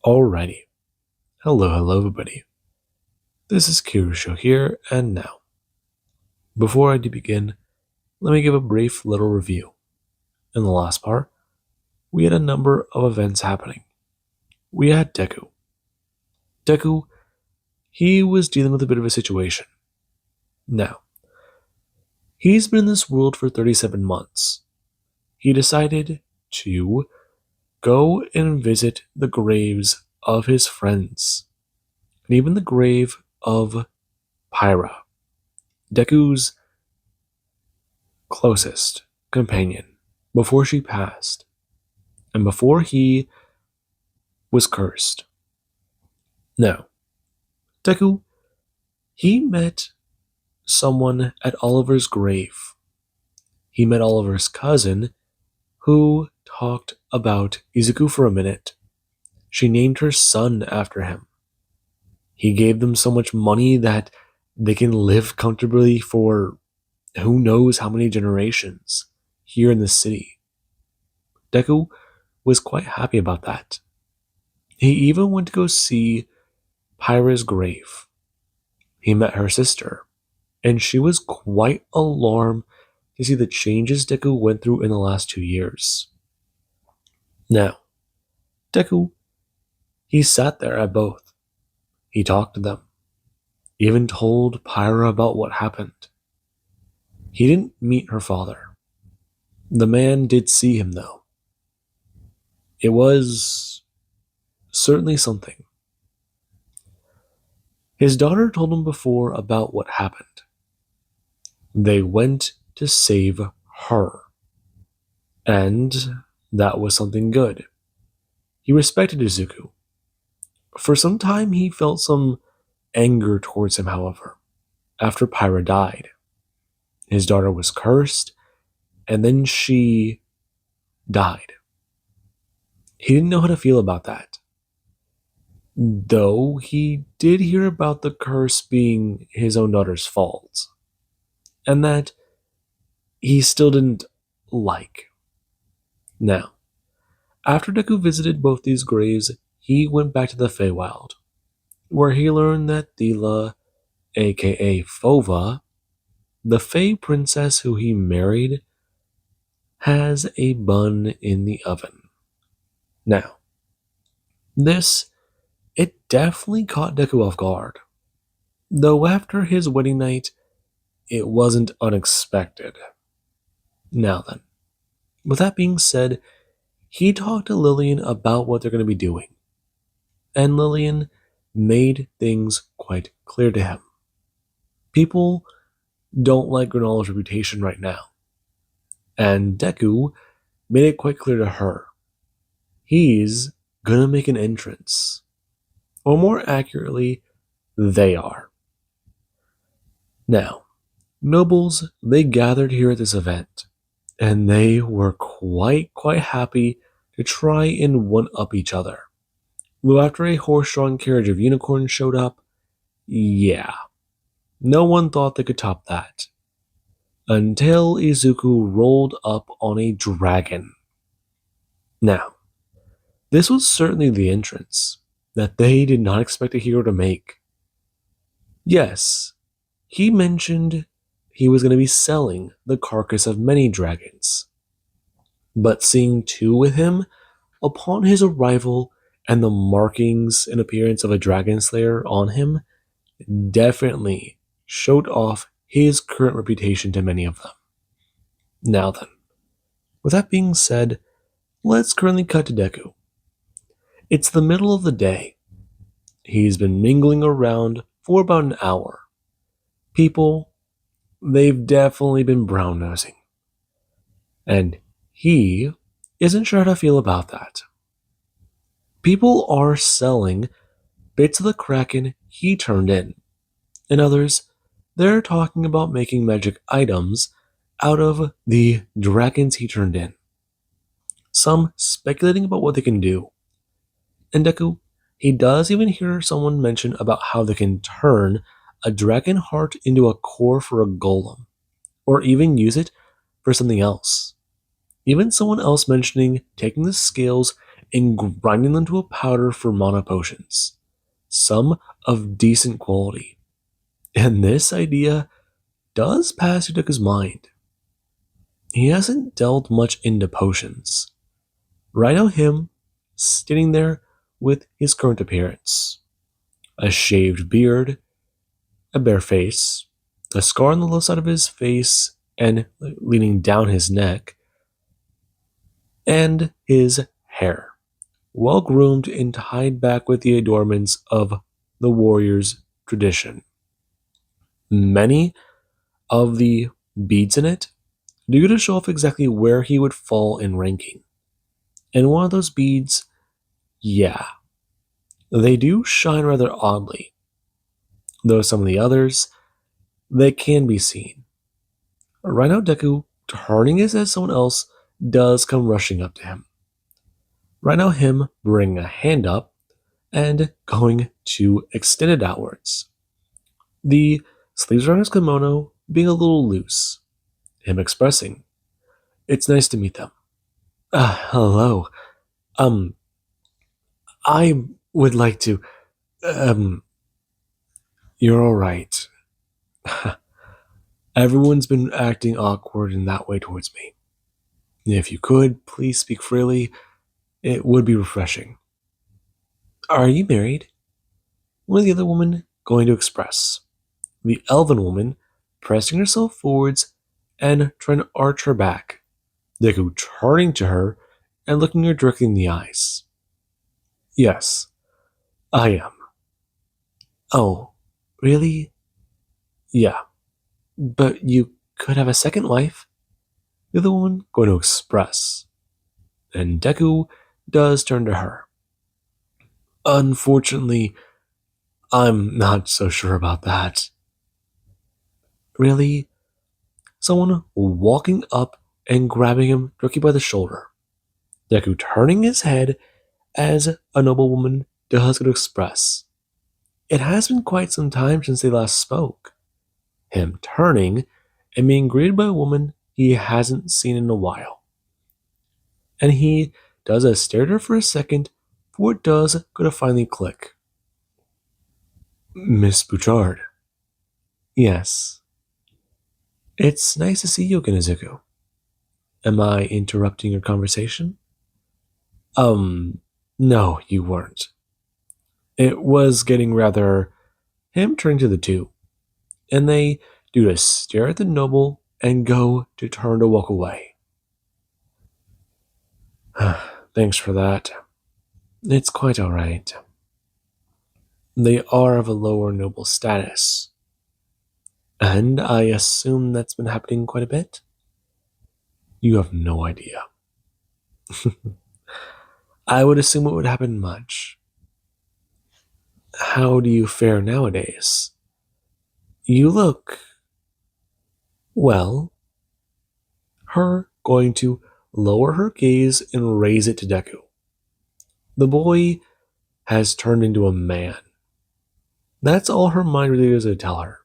Alrighty. Hello everybody. This is Kirusho here, and now, before I do begin, let me give a brief little review. In the last part, we had a number of events happening. We had Deku. Deku, he was dealing with a bit of a situation. Now, he's been in this world for 37 months. He decided to go and visit the graves of his friends, and even the grave of Pyra, Deku's closest companion, before she passed, and before he was cursed. Now, Deku, he met someone at Oliver's grave. He met Oliver's cousin, who talked about Izuku for a minute. She named her son after him. He gave them so much money that they can live comfortably for who knows how many generations here in the city. Deku was quite happy about that. He even went to go see Pyra's grave. He met her sister, and she was quite alarmed to see the changes Deku went through in the last 2 years. Now, Deku, he sat there at both. He talked to them, even told Pyra about what happened. He didn't meet her father. The man did see him, though. It was certainly something. His daughter told him before about what happened. They went to save her. And that was something good. He respected Izuku. For some time, he felt some anger towards him, however, after Pyra died. His daughter was cursed, and then she died. He didn't know how to feel about that. Though he did hear about the curse being his own daughter's fault, and that he still didn't like. Now, after Deku visited both these graves, he went back to the Feywild, where he learned that Dila, aka Fova, the Fey princess who he married, has a bun in the oven. Now, it definitely caught Deku off guard. Though after his wedding night, it wasn't unexpected. Now then, with that being said, he talked to Lillian about what they're going to be doing. And Lillian made things quite clear to him. People don't like Granola's reputation right now. And Deku made it quite clear to her. He's gonna make an entrance. Or more accurately, they are. Now, nobles, they gathered here at this event, and they were quite happy to try and one-up each other. Though after a horse-drawn carriage of unicorns showed up, yeah, no one thought they could top that. Until Izuku rolled up on a dragon. Now, this was certainly the entrance that they did not expect a hero to make. Yes, he mentioned he was going to be selling the carcass of many dragons. But seeing two with him, upon his arrival and the markings and appearance of a dragon slayer on him, definitely showed off his current reputation to many of them. Now then, with that being said, let's currently cut to Deku. It's the middle of the day. He's been mingling around for about an hour. People, they've definitely been brown-nosing. And he isn't sure how to feel about that. People are selling bits of the Kraken he turned in. And others, they're talking about making magic items out of the dragons he turned in. Some speculating about what they can do. And Deku, he does even hear someone mention about how they can turn a dragon heart into a core for a golem, or even use it for something else. Even someone else mentioning taking the scales and grinding them to a powder for mana potions, some of decent quality. And this idea does pass Yudika's mind. He hasn't delved much into potions. Right now, him standing there with his current appearance: a shaved beard, a bare face, a scar on the left side of his face and leaning down his neck, and his hair, well groomed and tied back with the adornments of the warrior's tradition. Many of the beads in it do to show off exactly where he would fall in ranking. And one of those beads, yeah, they do shine rather oddly, though some of the others, they can be seen. Right now, Deku, turning his head at someone else, does come rushing up to him. Right now, him bringing a hand up and going to extend it outwards. The sleeves around his kimono being a little loose. Him expressing, "It's nice to meet them." Hello. Um, I would like to. Um, you're alright. Everyone's been acting awkward in that way towards me. If you could, please speak freely. It would be refreshing. Are you married? One of the other women going to express. The elven woman pressing herself forwards and trying to arch her back. Deku turning to her and looking her directly in the eyes. Yes, I am. Oh, really? Yeah, but you could have a second wife. The other woman going to express. And Deku does turn to her. Unfortunately, I'm not so sure about that. Really? Someone walking up and grabbing him directly by the shoulder. Deku turning his head as a noblewoman does go to express. It has been quite some time since they last spoke. Him turning and being greeted by a woman he hasn't seen in a while. And he does stare at her for a second before it does go to finally click. Miss Bouchard. Yes. It's nice to see you again, Izuku. Am I interrupting your conversation? No, you weren't. It was getting rather him turning to the two, and they do to stare at the noble and go to turn to walk away. Thanks for that. It's quite alright. They are of a lower noble status. And I assume that's been happening quite a bit? You have no idea. I would assume it would happen much. How do you fare nowadays? You look, well, her going to lower her gaze and raise it to Deku. The boy has turned into a man. That's all her mind really is to tell her.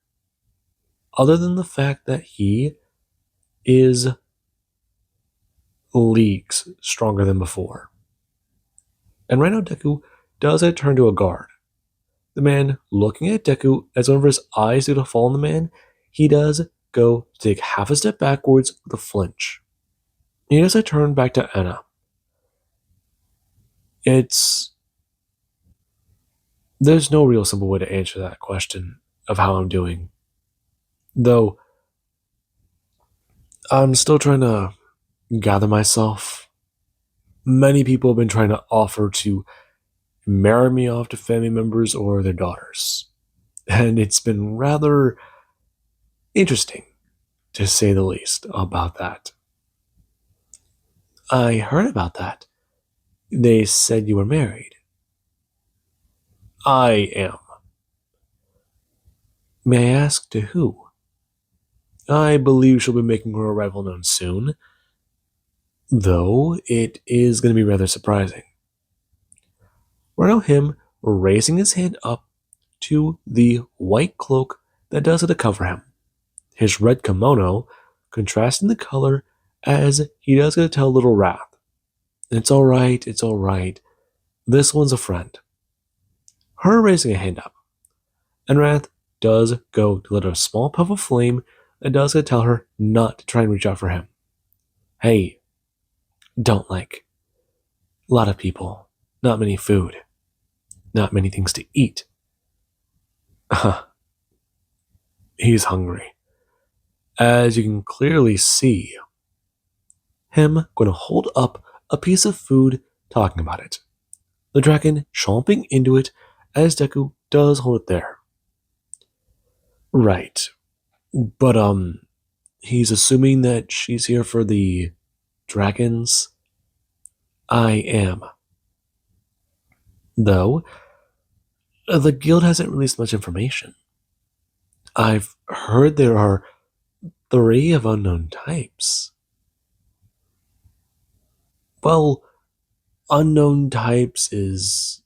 Other than the fact that he is leagues stronger than before. And right now Deku does turn to a guard. The man looking at Deku as one of his eyes do to fall on the man, he does go to take half a step backwards with a flinch. He does turn back to Anna. There's no real simple way to answer that question of how I'm doing. Though, I'm still trying to gather myself. Many people have been trying to offer to marry me off to family members or their daughters. And it's been rather interesting, to say the least, about that. I heard about that. They said you were married. I am. May I ask to who? I believe she'll be making her arrival known soon, though it is going to be rather surprising. We're now him raising his hand up to the white cloak that does it to cover him. His red kimono contrasting the color as he does get to tell Little Wrath. It's alright, it's alright. This one's a friend. Her raising a hand up, and Wrath does go to let a small puff of flame and does tell her not to try and reach out for him. Hey, don't like. A lot of people, not many food, not many things to eat. He's hungry. As you can clearly see, him going to hold up a piece of food talking about it. The dragon chomping into it as Deku does hold it there. Right. But he's assuming that she's here for the dragons. I am. Though, the guild hasn't released much information. I've heard there are 3 of unknown types. Well, unknown types is.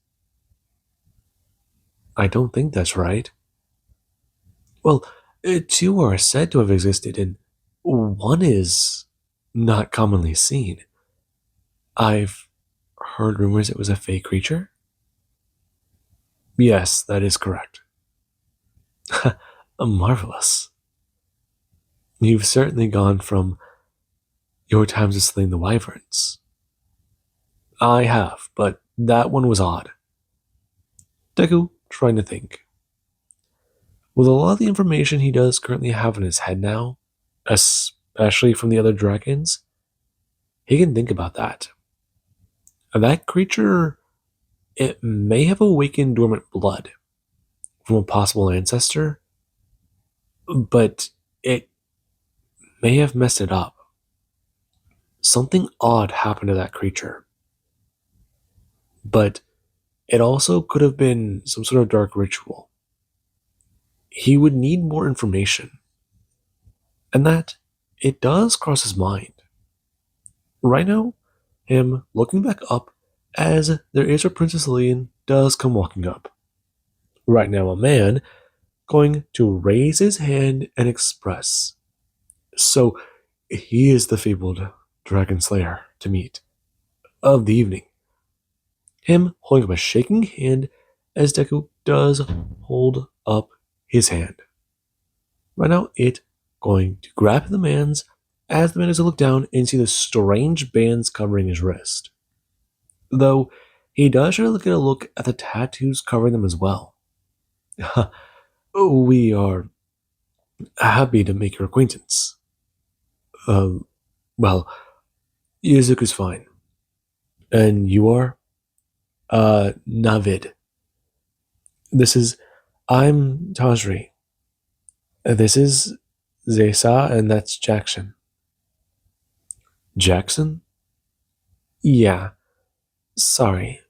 I don't think that's right. Well, 2 are said to have existed, and 1 is not commonly seen. I've heard rumors it was a fey creature. Yes, that is correct. Marvelous. You've certainly gone from your times of slaying the wyverns. I have, but that one was odd. Deku, trying to think. With a lot of the information he does currently have in his head now, especially from the other dragons, he can think about that. That creature, it may have awakened dormant blood from a possible ancestor, but it may have messed it up. Something odd happened to that creature. But it also could have been some sort of dark ritual. He would need more information. And that, it does cross his mind. Right now, him looking back up as there is a Princess Lillian does come walking up. Right now, a man going to raise his hand and express. So, he is the fabled Dragon Slayer to meet of the evening. Him holding up a shaking hand as Deku does hold up his hand. Right now, it going to grab the man's as the man is to look down and see the strange bands covering his wrist. Though he does try to get a look at the tattoos covering them as well. We are happy to make your acquaintance. Well, Yuzuku's fine. And you are? Navid. I'm Tajri. This is Zesa, and that's Jackson. Jackson? Yeah. Sorry.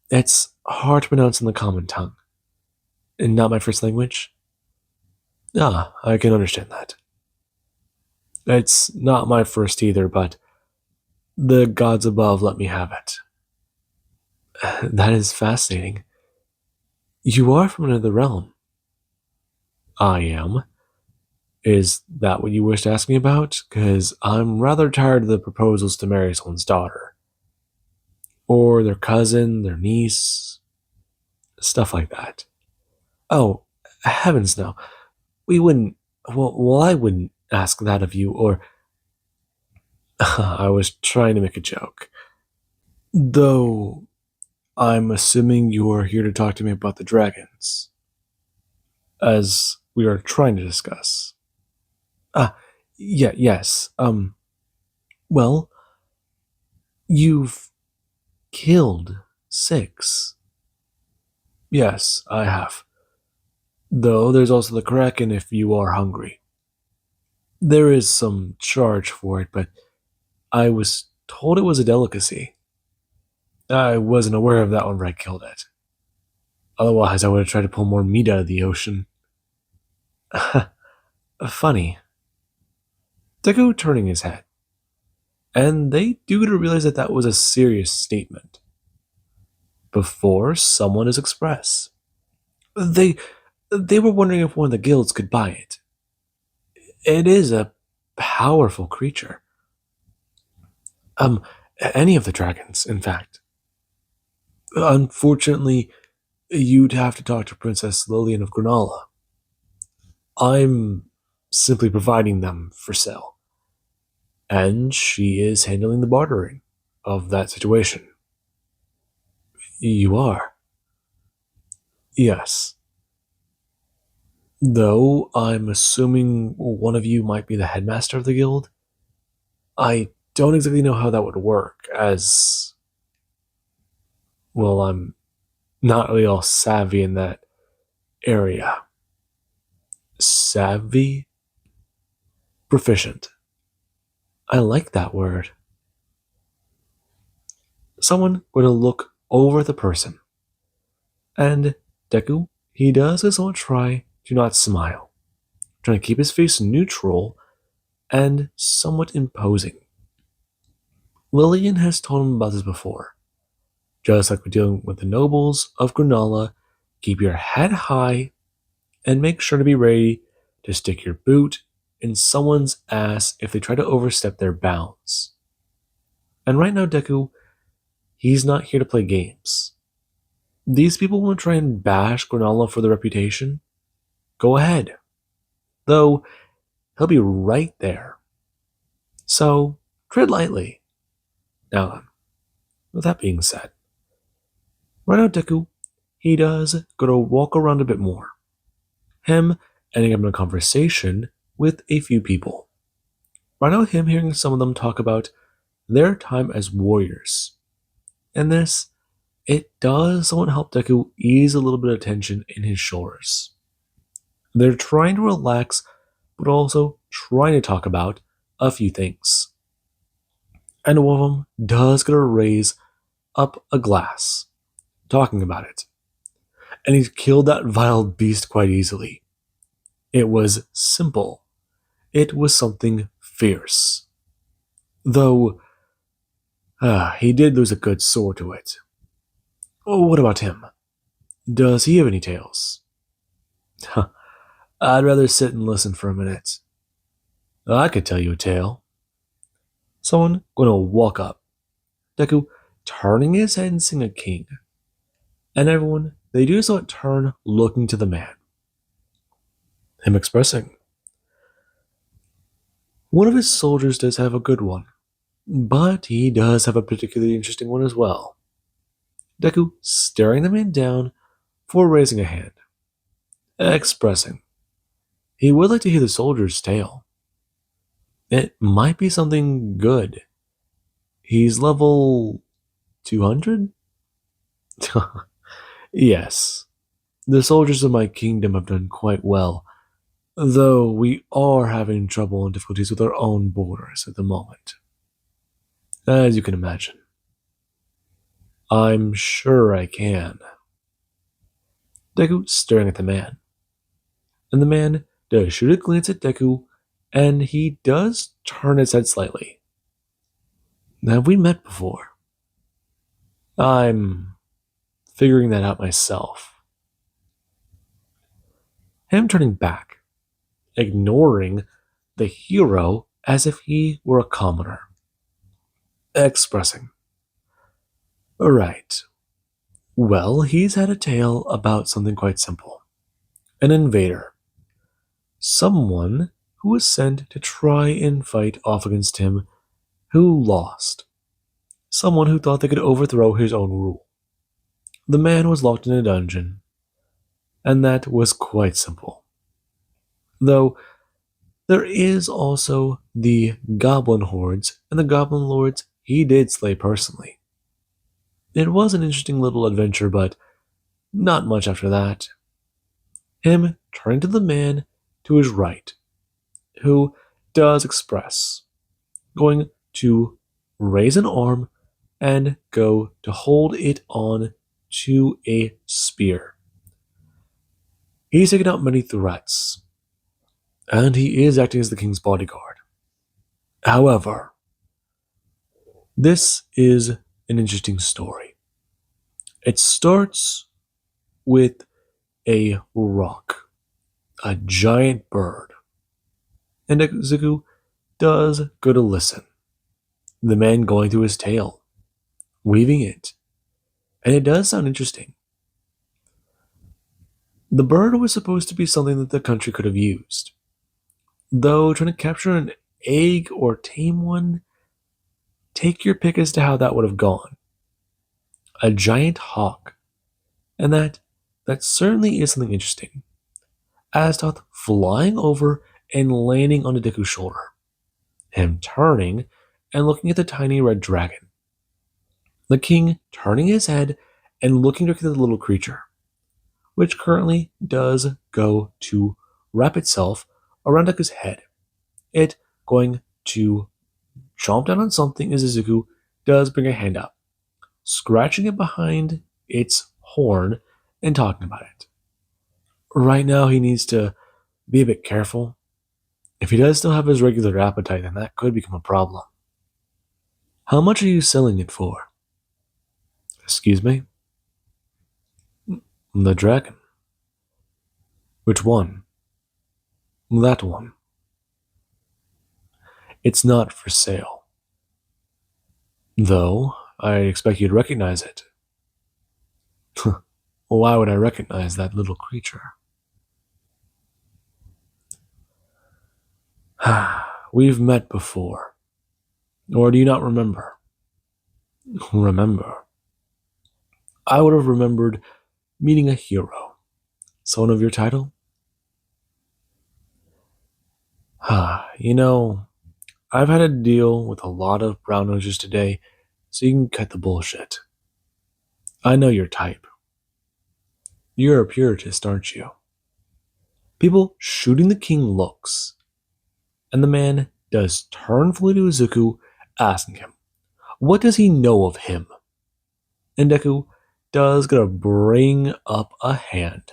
It's hard to pronounce in the common tongue. And not my first language? Ah, I can understand that. It's not my first either, but the gods above let me have it. That is fascinating. You are from another realm. I am. Is that what you wish to ask me about? Because I'm rather tired of the proposals to marry someone's daughter. Or their cousin, their niece, stuff like that. Oh, heavens no. We wouldn't. Well, I wouldn't ask that of you, or. I was trying to make a joke. Though, I'm assuming you are here to talk to me about the dragons. As we are trying to discuss. Yes. Well, you've killed 6. Yes, I have. Though there's also the Kraken if you are hungry. There is some charge for it, but I was told it was a delicacy. I wasn't aware of that whenever I killed it. Otherwise, I would have tried to pull more meat out of the ocean. Funny. Deku turning his head. And they do get to realize that that was a serious statement. Before someone is express. They were wondering if one of the guilds could buy it. It is a powerful creature. Any of the dragons, in fact. Unfortunately, you'd have to talk to Princess Lillian of Granala. I'm simply providing them for sale, and she is handling the bartering of that situation. You are? Yes. Though I'm assuming one of you might be the headmaster of the guild, I don't exactly know how that would work, as, well, I'm not really all savvy in that area. Savvy? Proficient. I like that word. Someone would look over the person, and Deku, he does as well try to not smile, trying to keep his face neutral and somewhat imposing. Lillian has told him about this before. Just like we're dealing with the nobles of Granala, keep your head high and make sure to be ready to stick your boot in someone's ass if they try to overstep their bounds. And right now, Deku, he's not here to play games. These people want to try and bash Granala for their reputation. Go ahead. Though, he'll be right there. So, tread lightly. Now, with that being said, right now, Deku, he does go to walk around a bit more. Him ending up in a conversation with a few people. Right now, him hearing some of them talk about their time as warriors. And this, it does somewhat help Deku ease a little bit of tension in his shoulders. They're trying to relax, but also trying to talk about a few things. And one of them does get to raise up a glass, talking about it. And he's killed that vile beast quite easily. It was simple. It was something fierce. Though, he did lose a good sword to it. Oh, what about him? Does he have any tales? I'd rather sit and listen for a minute. I could tell you a tale. Someone gonna walk up. Deku turning his head and sing a king. And everyone, they do so at turn looking to the man. Him expressing. One of his soldiers does have a good one, but he does have a particularly interesting one as well. Deku staring the man down for raising a hand. Expressing. He would like to hear the soldier's tale. It might be something good. He's level 200? Yes. The soldiers of my kingdom have done quite well, though we are having trouble and difficulties with our own borders at the moment. As you can imagine. I'm sure I can. Deku staring at the man. And the man does shoot a glance at Deku, and he does turn his head slightly. Have we met before? I'm figuring that out myself. Him turning back, ignoring the hero as if he were a commoner. Expressing. Right. Well, he's had a tale about something quite simple. An invader. Someone who was sent to try and fight off against him who lost. Someone who thought they could overthrow his own rule. The man was locked in a dungeon, and that was quite simple. Though, there is also the goblin hordes, and the goblin lords he did slay personally. It was an interesting little adventure, but not much after that. Him turning to the man to his right, who does express, going to raise an arm and go to hold it on to a spear. He's taken out many threats, and he is acting as the king's bodyguard. However, this is an interesting story. It starts with a rock, a giant bird, and Zuku does go to listen. the man going through his tail, weaving it, and it does sound interesting. The bird was supposed to be something that the country could have used, though trying to capture an egg or tame one, take your pick as to how that would have gone. A giant hawk, and that certainly is something interesting. Astoth flying over and landing on Deku's shoulder, him turning and looking at the tiny red dragon. The king turning his head and looking directly at the little creature, which currently does go to wrap itself around Deku's head. It going to chomp down on something as Izuku does bring a hand up, scratching it behind its horn and talking about it. Right now, he needs to be a bit careful. If he does still have his regular appetite, then that could become a problem. How much are you selling it for? Excuse me? The dragon. Which one? That one. It's not for sale. Though, I expect you'd recognize it. Why would I recognize that little creature? We've met before. Or do you not remember? Remember? I would have remembered meeting a hero. Someone of your title? You know, I've had to deal with a lot of brown nosers today, so you can cut the bullshit. I know your type. You're a puritist, aren't you? People shooting the king looks, and the man does turn fully to Izuku, asking him, what does he know of him? And Deku does gonna bring up a hand.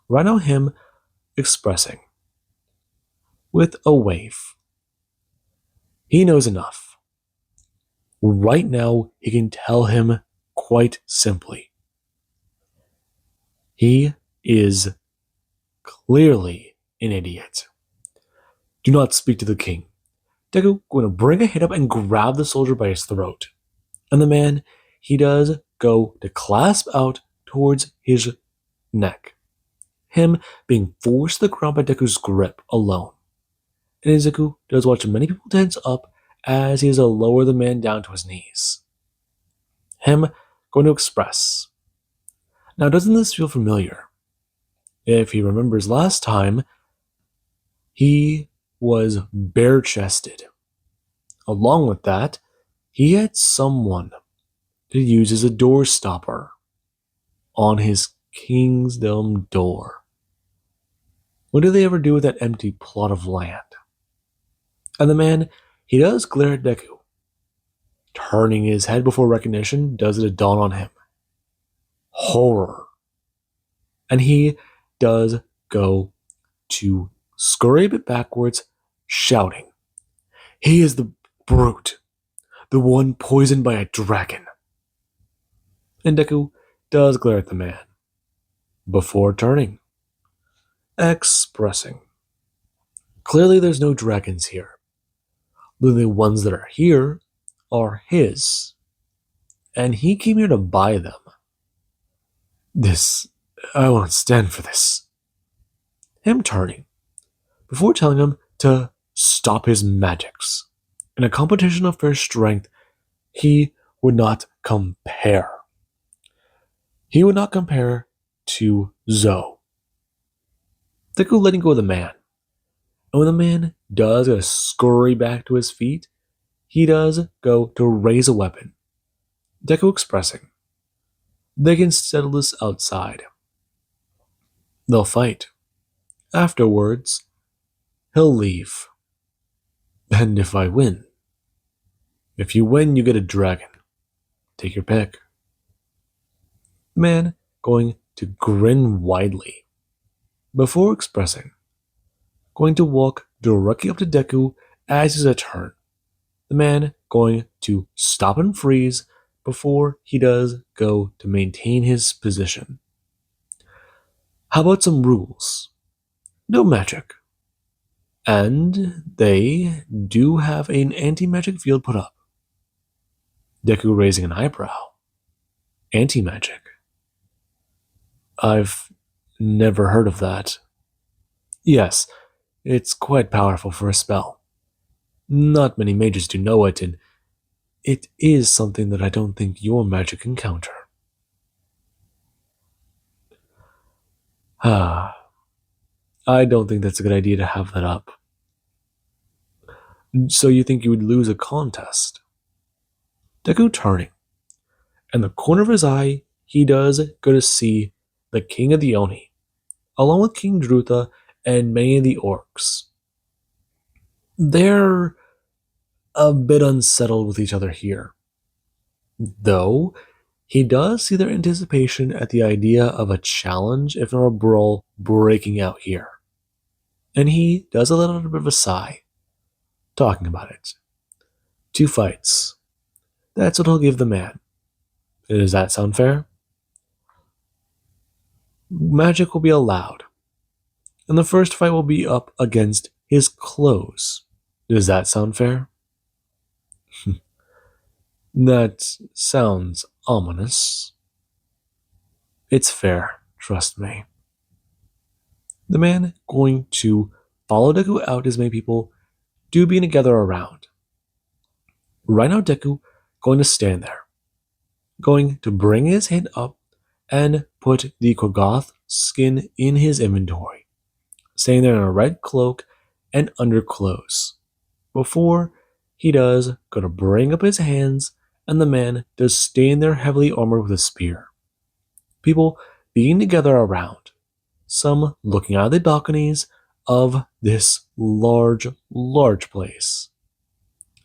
Right now, him expressing with a wave. He knows enough. Right now, he can tell him quite simply. He is clearly an idiot. Do not speak to the king. Deku going to bring a hit up and grab the soldier by his throat. And the man, he does go to clasp out towards his neck. Him being forced to the ground by Deku's grip alone. And Izuku does watch many people tense up as he has to lower the man down to his knees. Him going to express. Now, doesn't this feel familiar? If he remembers last time, he was bare-chested. Along with that, he had someone to use as a door stopper on his kingdom door. What do they ever do with that empty plot of land? And the man, he does glare at Deku. Turning his head before recognition, does it dawn on him. Horror. And he does go to scurry a bit backwards, shouting, he is the brute, the one poisoned by a dragon. And Deku does glare at the man, before turning, expressing. Clearly there's no dragons here. The ones that are here are his. And he came here to buy them. I won't stand for this. Him turning, before telling him to stop his magics. In a competition of fair strength, he would not compare. He would not compare to Zoe. Deku letting go of the man. And when the man does go to scurry back to his feet, he does go to raise a weapon. Deku expressing, they can settle this outside. They'll fight. Afterwards, he'll leave. And if I win, if you win, you get a dragon. Take your pick. The man going to grin widely before expressing, going to walk directly up to Deku as he's a turn. The man going to stop and freeze before he does go to maintain his position. How about some rules? No magic. And they do have an anti-magic field put up. Deku raising an eyebrow. Anti-magic. I've never heard of that. Yes, it's quite powerful for a spell. Not many mages do know it, and it is something that I don't think your magic can counter. Ah, I don't think that's a good idea to have that up. So you think you would lose a contest? Deku turning, and the corner of his eye, he does go to see the king of the Oni, along with King Drutha and many of the orcs. They're a bit unsettled with each other here, though he does see their anticipation at the idea of a challenge, if not a brawl, breaking out here. And he does a little bit of a sigh, talking about it. 2 fights. That's what he'll give the man. Does that sound fair? Magic will be allowed, and the first fight will be up against his clothes. Does that sound fair? That sounds ominous. It's fair, trust me. The man going to follow Deku out as many people do begin to gather around. Right now, Deku going to stand there, going to bring his hand up and put the Kogoth skin in his inventory, staying there in a red cloak and underclothes. Before he does go to bring up his hands, and the man does stand there heavily armored with a spear. People begin to gather around, some looking out of the balconies of this large place.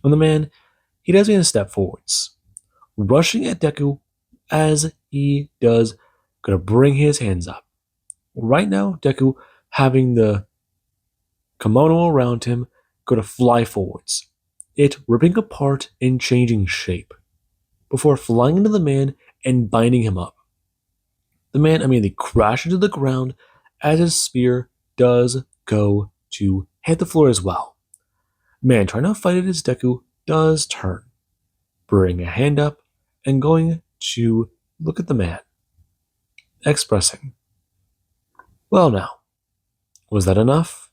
And the man, he does begin to step forwards, rushing at Deku as he does go to bring his hands up. Right now, Deku, having the kimono around him, go to fly forwards, it ripping apart and changing shape, before flying into the man and binding him up. The man immediately crashes to the ground as his spear does go to hit the floor as well. Man trying to fight it as Deku does turn, bring a hand up and going to look at the man, expressing, "Well now, was that enough?"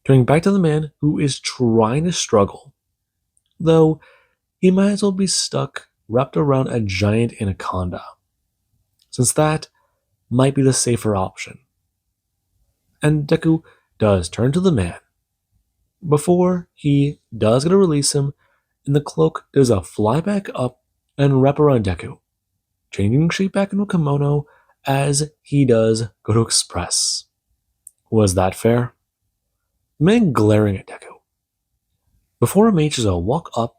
Turning back to the man who is trying to struggle, though he might as well be stuck wrapped around a giant anaconda, since that might be the safer option. And Deku does turn to the man. Before he does get to release him, and the cloak does a fly back up and wrap around Deku, changing shape back into a kimono as he does go to express. Was that fair? The man glaring at Deku. Before a mage does a walk up,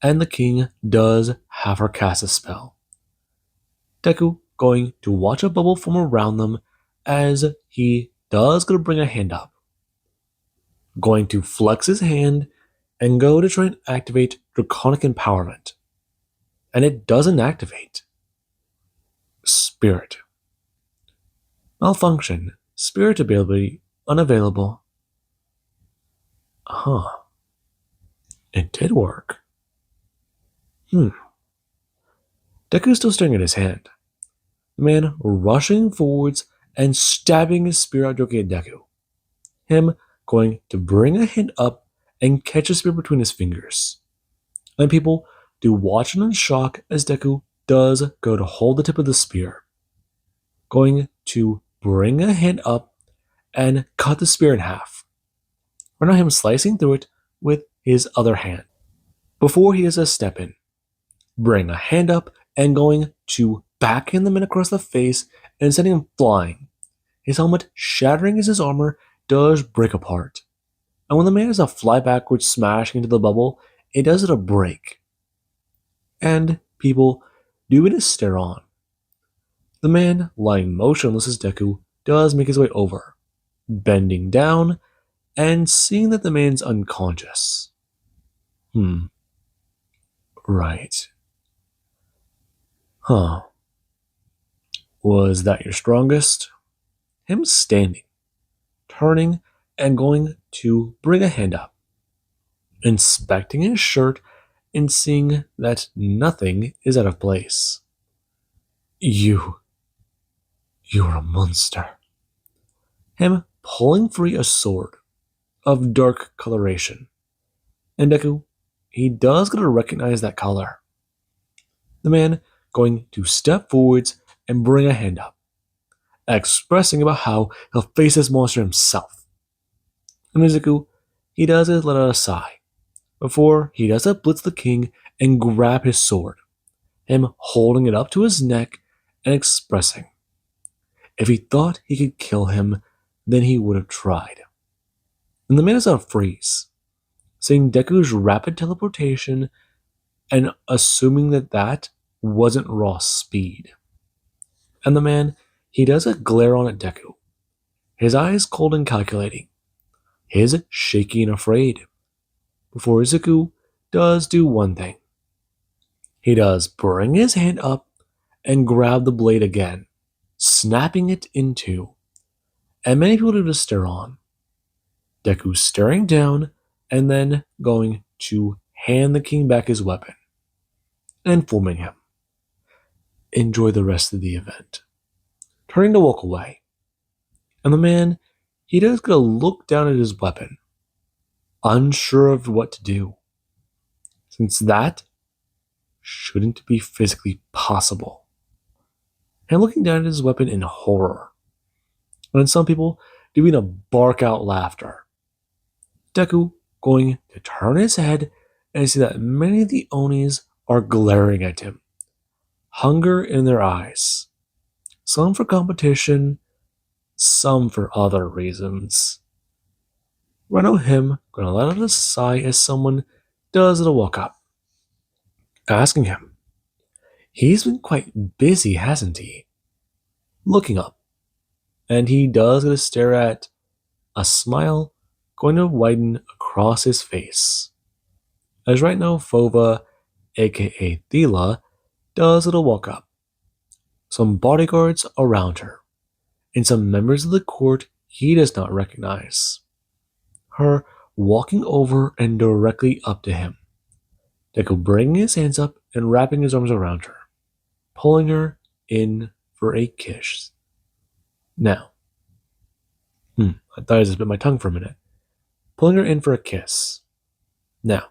and the king does have her cast a spell. Deku going to watch a bubble form around them as he does go to bring a hand up. Going to flex his hand and go to try and activate Draconic Empowerment. And it doesn't activate. Spirit. Malfunction. Spirit ability unavailable. Huh. It did work. Deku's still staring at his hand. The man rushing forwards and stabbing his spear out directly at Deku. Him going to bring a hand up and catch a spear between his fingers. And people do watch in shock as Deku does go to hold the tip of the spear. Going to bring a hand up and cut the spear in half. Right now him slicing through it with his other hand. Before he does a step in, bring a hand up and going to backhand the man across the face and sending him flying. His helmet shattering as his armor does break apart. And when the man does a fly backwards smashing into the bubble, it does it a break. And people do begin to stare on. The man lying motionless as Deku does make his way over, bending down and seeing that the man's unconscious. Right. Huh. Was that your strongest? Him standing, turning, and going to bring a hand up, inspecting his shirt and seeing that nothing is out of place. You, you're a monster. Him pulling free a sword of dark coloration. And Deku, he does get to recognize that color. The man going to step forwards and bring a hand up, expressing about how he'll face this monster himself. And Izuku, he does it let out a sigh, before he does it blitz the king and grab his sword, him holding it up to his neck and expressing, if he thought he could kill him, then he would have tried. And the man is on a freeze, seeing Deku's rapid teleportation and assuming that that wasn't raw speed. And the man, he does a glare on at Deku, his eyes cold and calculating, his shaky and afraid, before Izuku does do one thing. He does bring his hand up and grab the blade again, snapping it in two, and many people do just stare on. Deku staring down and then going to hand the king back his weapon and informing him, enjoy the rest of the event. Turning to walk away. And the man, he does get a look down at his weapon, unsure of what to do, since that shouldn't be physically possible. And looking down at his weapon in horror, and some people doing a bark out laughter. Deku going to turn his head and see that many of the Onis are glaring at him, hunger in their eyes, some for competition, some for other reasons. Rhino him gonna let out a sigh as someone does a walk up, asking him. He's been quite busy, hasn't he? Looking up, and he does get to stare at a smile going to widen across his face. As right now, Fova, aka Thela, does a walk up. Some bodyguards around her, and some members of the court he does not recognize. Her walking over and directly up to him. Deku bringing his hands up and wrapping his arms around her, pulling her in for a kiss. Now, I thought I just bit my tongue for a minute. Pulling her in for a kiss. Now,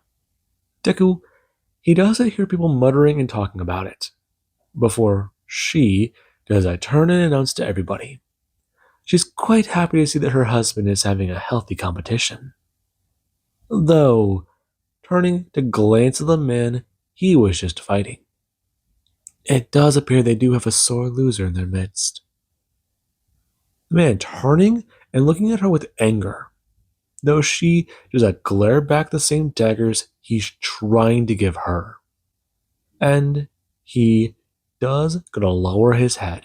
Deku, he does hear people muttering and talking about it, before she does a turn and announce to everybody. She's quite happy to see that her husband is having a healthy competition. Though, turning to glance at the man he was just fighting. It does appear they do have a sore loser in their midst. The man turning and looking at her with anger, though she does glare back the same daggers he's trying to give her. And he does gonna lower his head.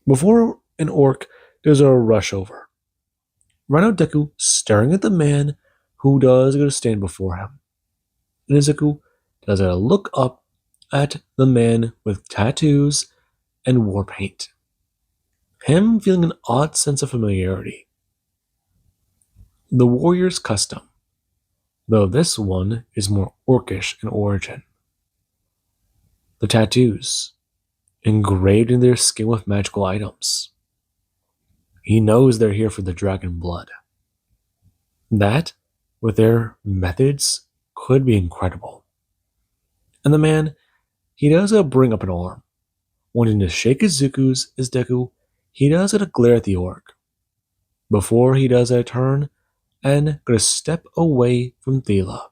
Before an orc does a rush over. Rhino Deku staring at the man who does gonna stand before him. And Izuku does a look up at the man with tattoos and war paint. Him feeling an odd sense of familiarity. The warrior's custom, though this one is more orcish in origin. The tattoos, engraved in their skin with magical items. He knows they're here for the dragon blood. That, with their methods, could be incredible. And the man, he does bring up an arm, wanting to shake Izuku's as Deku, he does a glare at the orc. Before he does a turn and gonna step away from Thela.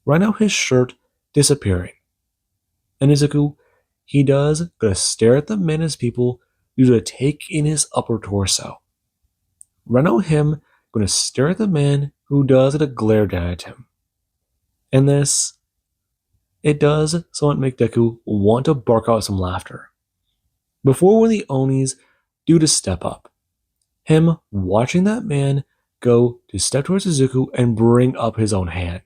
Right now his shirt disappearing. And Izuku, he does gonna stare at the man as people do to take in his upper torso. Right now him gonna stare at the man who does a glare down at him. And this, it does somewhat make Deku want to bark out some laughter. Before one of the Onis do to step up. Him watching that man go to step towards Izuku and bring up his own hand.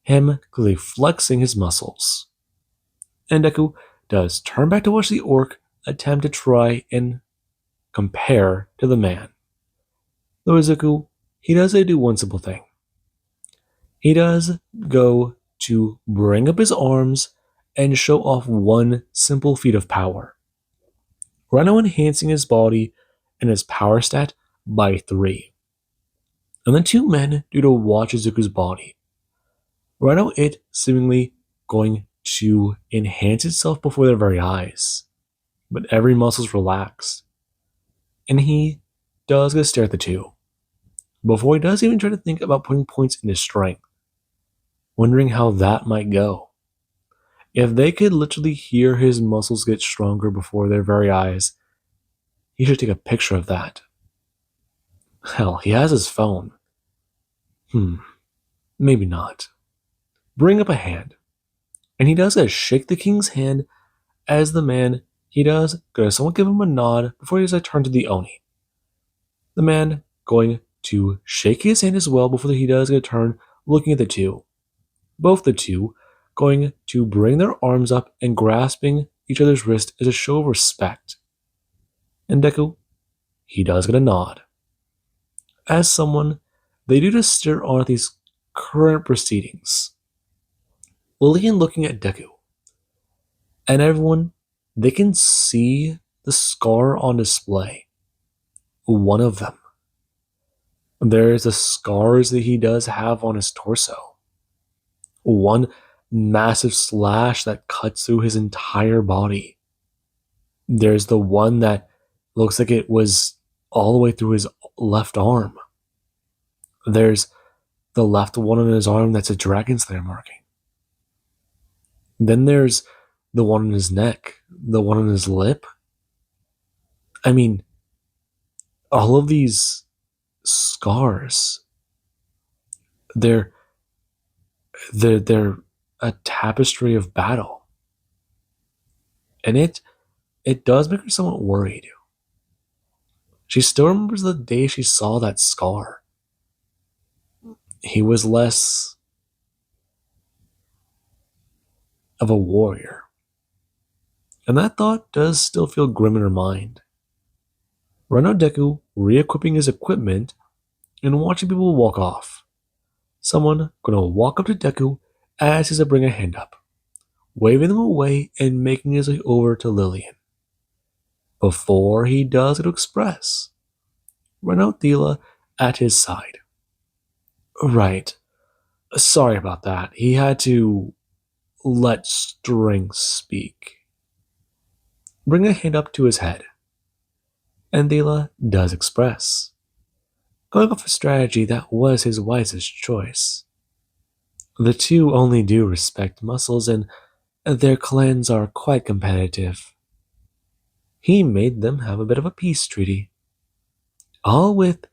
Him clearly flexing his muscles. And Deku does turn back to watch the orc attempt to try and compare to the man. Though Izuku, he does do one simple thing. He does go to bring up his arms and show off one simple feat of power. Rhino enhancing his body and his power stat by 3. And the two men do to watch Izuku's body. Rhino it seemingly going to enhance itself before their very eyes. But every muscle's relaxed. And he does get to stare at the two. Before he does even try to think about putting points into strength. Wondering how that might go. If they could literally hear his muscles get stronger before their very eyes, he should take a picture of that. Hell, he has his phone. Maybe not. Bring up a hand. And he does shake the king's hand as the man he does go to someone give him a nod before he does a turn to the Oni. The man going to shake his hand as well before he does get a turn looking at the two. Both the two going to bring their arms up and grasping each other's wrist as a show of respect. And Deku, he does get a nod. As someone, they do just stare on at these current proceedings. Lillian looking at Deku. And everyone, they can see the scar on display. One of them. There's the scars that he does have on his torso. One massive slash that cuts through his entire body. There's the one that looks like it was all the way through his left arm. There's the left one on his arm that's a dragon slayer marking. Then there's the one on his neck, the one on his lip. I mean, all of these scars, they're a tapestry of battle. And it does make her somewhat worried. She still remembers the day she saw that scar. He was less of a warrior. And that thought does still feel grim in her mind. Reno Deku re-equipping his equipment and watching people walk off. Someone gonna walk up to Deku as he's to bring a hand up, waving them away and making his way over to Lillian. Before he does it express, Reno Thela at his side. Right. Sorry about that. He had to let strength speak. Bring a hand up to his head. And Thela does express. Going off a strategy that was his wisest choice. The two only do respect muscles and their clans are quite competitive. He made them have a bit of a peace treaty. All with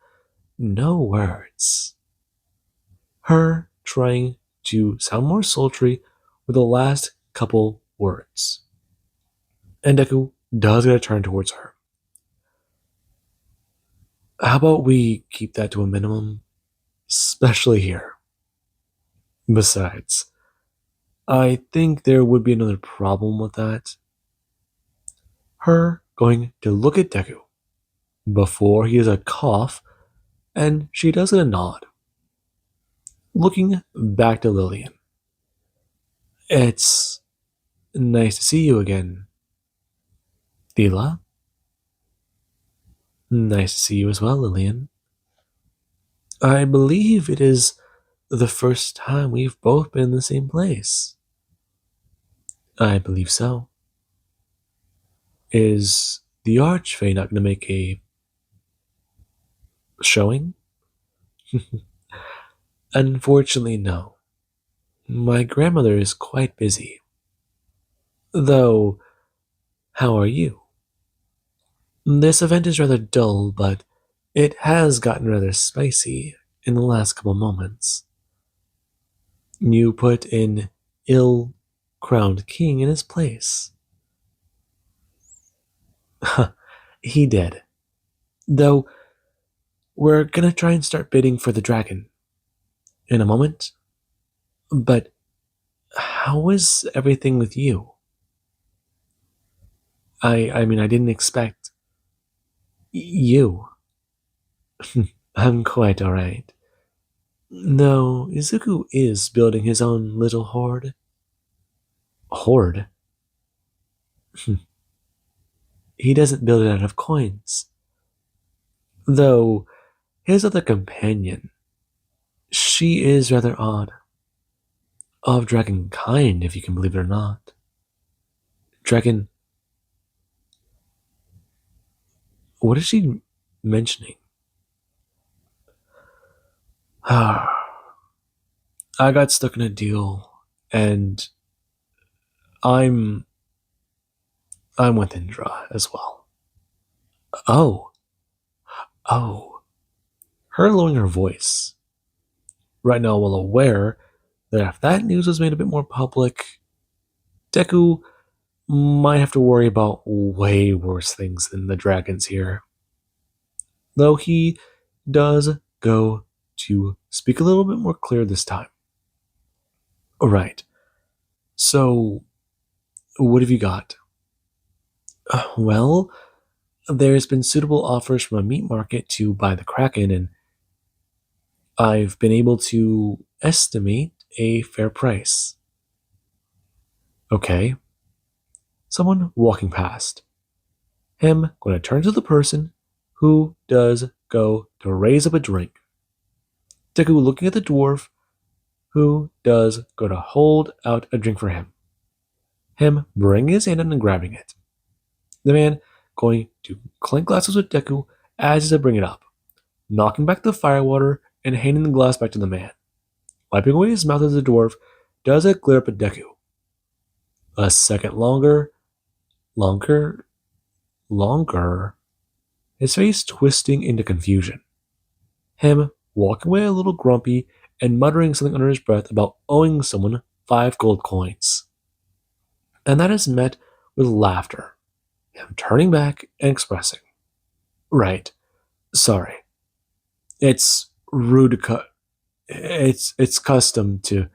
no words. Her trying to sound more sultry with the last couple words. And Deku does get a turn towards her. How about we keep that to a minimum? Especially here. Besides, I think there would be another problem with that. Her going to look at Deku before he has a cough, and she does get a nod. Looking back to Lillian. It's nice to see you again, Thela. Nice to see you as well, Lillian. I believe it is the first time we've both been in the same place. I believe so. Is the Archfey not going to make a showing? Unfortunately, no. My grandmother is quite busy. Though, how are you? This event is rather dull, but it has gotten rather spicy in the last couple moments. You put an ill-crowned king in his place. He did. Though, we're gonna try and start bidding for the dragon in a moment. But how is everything with you? I mean, I didn't expect you. I'm quite alright. No, Izuku is building his own little hoard. Hoard? He doesn't build it out of coins. Though, his other companion, she is rather odd. Of dragon kind, if you can believe it or not. Dragon. What is she mentioning? I got stuck in a deal, and I'm I'm with Indra as well. Oh, oh. Her lowering her voice. Right now, well aware that if that news was made a bit more public, Deku might have to worry about way worse things than the dragons here. Though he does go to speak a little bit more clear this time. Alright, so what have you got? Well, there's been suitable offers from a meat market to buy the Kraken, and I've been able to estimate a fair price. Okay, someone walking past. Him going to turn to the person who does go to raise up a drink. Deku looking at the dwarf who does go to hold out a drink for him. Him bringing his hand in and grabbing it. The man going to clink glasses with Deku as he's bring it up, knocking back the firewater and handing the glass back to the man. Wiping away his mouth as the dwarf does a glare up at Deku. A second longer, his face twisting into confusion. Him walking away a little grumpy and muttering something under his breath about owing someone 5 gold coins. And that is met with laughter. Him turning back and expressing, right, sorry. It's rude to cut. It's custom to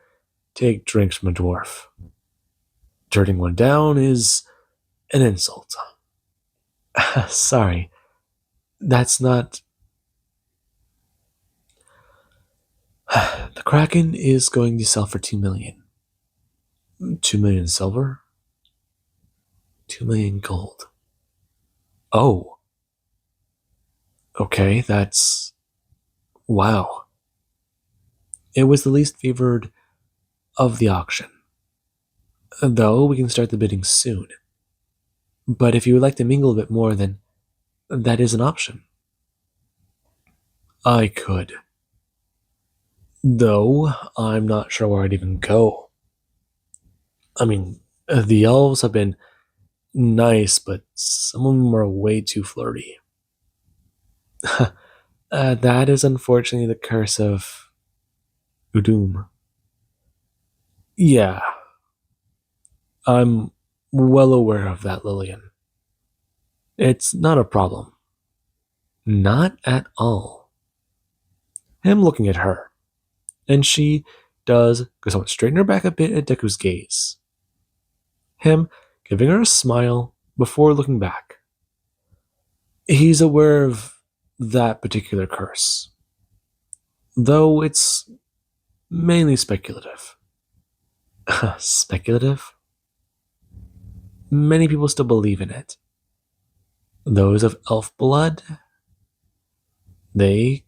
take drinks from a dwarf. Turning one down is an insult. Sorry, that's not. The Kraken is going to sell for 2 million. 2 million silver? 2 million gold. Oh. Okay, that's. Wow. It was the least favored of the auction. Though we can start the bidding soon. But if you would like to mingle a bit more, then that is an option. I could. Though I'm not sure where I'd even go. I mean, the elves have been nice, but some of them are way too flirty. That is unfortunately the curse of Udum. Yeah, I'm well aware of that, Lillian. It's not a problem. Not at all. Him looking at her, and she does go somewhat straighten her back a bit at Deku's gaze. Him giving her a smile before looking back. He's aware of that particular curse, though it's mainly speculative. Speculative? Many people still believe in it. Those of elf blood, they